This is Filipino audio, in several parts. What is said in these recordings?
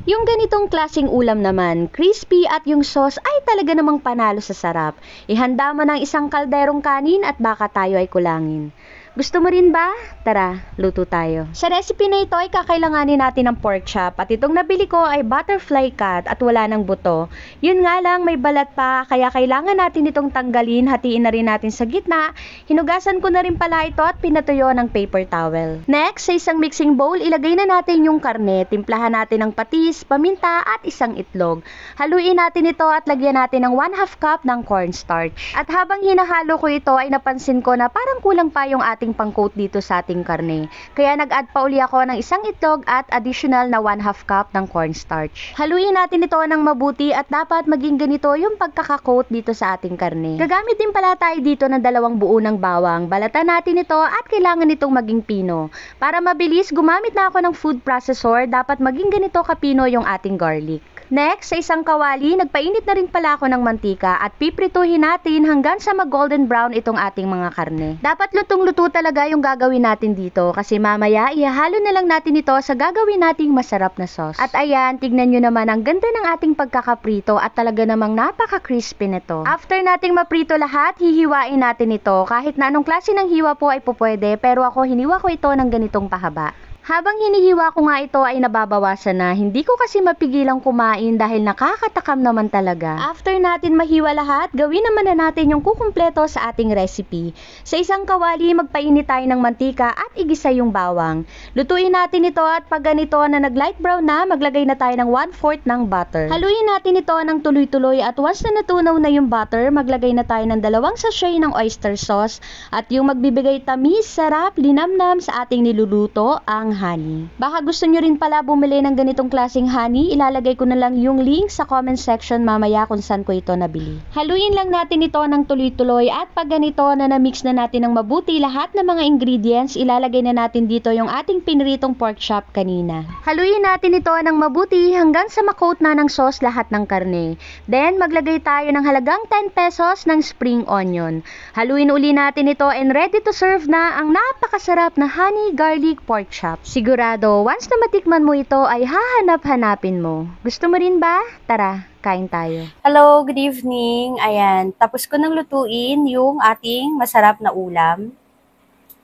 Yung ganitong klaseng ulam naman, crispy at yung sauce ay talaga namang panalo sa sarap. Ihanda mo ng isang kalderong kanin at baka tayo ay kulangin. Gusto mo rin ba? Tara, luto tayo. Sa recipe na ito ay kakailanganin natin ng pork chop at itong nabili ko ay butterfly cut at wala ng buto. Yun nga lang may balat pa kaya kailangan natin itong tanggalin, hatiin na rin natin sa gitna. Hinugasan ko na rin pala ito at pinatuyo ng paper towel. Next, sa isang mixing bowl, ilagay na natin yung karne, timplahan natin ng patis, paminta at isang itlog. Haluin natin ito at lagyan natin ng 1/2 cup ng cornstarch. At habang hinahalo ko ito ay napansin ko na parang kulang pa yung ating pang-coat dito sa ating karne. Kaya nag-add pa uli ako ng isang itlog at additional na 1/2 cup ng cornstarch. Haluin natin ito ng mabuti at dapat maging ganito yung pagkaka-coat dito sa ating karne. Gagamit din pala tayo dito ng 2 buo ng bawang. Balatan natin ito at kailangan itong maging pino. Para mabilis, gumamit na ako ng food processor. Dapat maging ganito kapino yung ating garlic. Next, sa isang kawali, nagpainit na rin pala ako ng mantika at piprituhin natin hanggang sa mag-golden brown itong ating mga karne. Dapat lutong-luto talaga yung gagawin natin dito kasi mamaya ihalo na lang natin ito sa gagawin nating masarap na sauce. At ayan, tignan nyo naman ang ganda ng ating pagkakaprito at talaga namang napaka-crispy nito. After nating maprito lahat, hihiwain natin ito. Kahit na anong klase ng hiwa po ay pupwede pero ako hiniwa ko ito ng ganitong pahaba. Habang hinihiwa ko nga ito ay nababawasan na, hindi ko kasi mapigilang kumain dahil nakakatakam naman talaga. After natin mahiwa lahat, gawin naman na natin yung kukumpleto sa ating recipe. Sa isang kawali, magpainit tayo ng mantika at igisa yung bawang. Lutuin natin ito at pag ganito na nag-light brown na, maglagay na tayo ng 1/4 ng butter. Haluin natin ito ng tuloy-tuloy at once na natunaw na yung butter, maglagay na tayo ng 2 sachet ng oyster sauce at yung magbibigay tamis, sarap, linamnam sa ating niluluto, ang honey. Baka gusto nyo rin pala bumili ng ganitong klaseng honey, ilalagay ko na lang yung link sa comment section mamaya kung saan ko ito nabili. Haluin lang natin ito ng tuloy-tuloy at pag ganito na na-mix na natin ng mabuti lahat ng mga ingredients, ilalagay na natin dito yung ating piniritong pork chop kanina. Haluin natin ito ng mabuti hanggang sa makoat na ng sauce lahat ng karne. Then, maglagay tayo ng halagang 10 pesos ng spring onion. Haluin uli natin ito and ready to serve na ang napakasarap na honey garlic pork chop. Sigurado, once na matikman mo ito ay hahanap-hanapin mo. Gusto mo rin ba? Tara, kain tayo. Hello, good evening. Ayan, tapos ko nang lutuin yung ating masarap na ulam.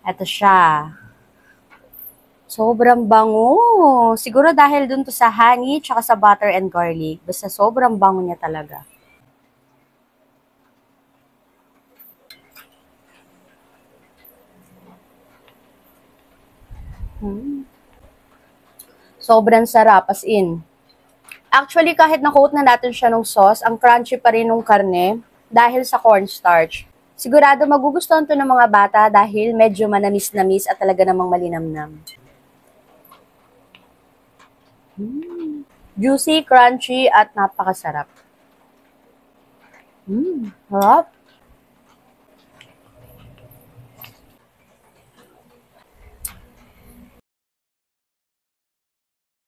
Ito siya. Sobrang bango. Siguro dahil dun to sa honey tsaka sa butter and garlic. Basta sobrang bango niya talaga. Sobrang sarap, as in. Actually, kahit na-coat na natin siya ng sauce, ang crunchy pa rin ng karne dahil sa cornstarch. Sigurado magugustuhan to ng mga bata dahil medyo manamis-namis at talaga namang malinamnam. Juicy, crunchy, at napakasarap. Harap.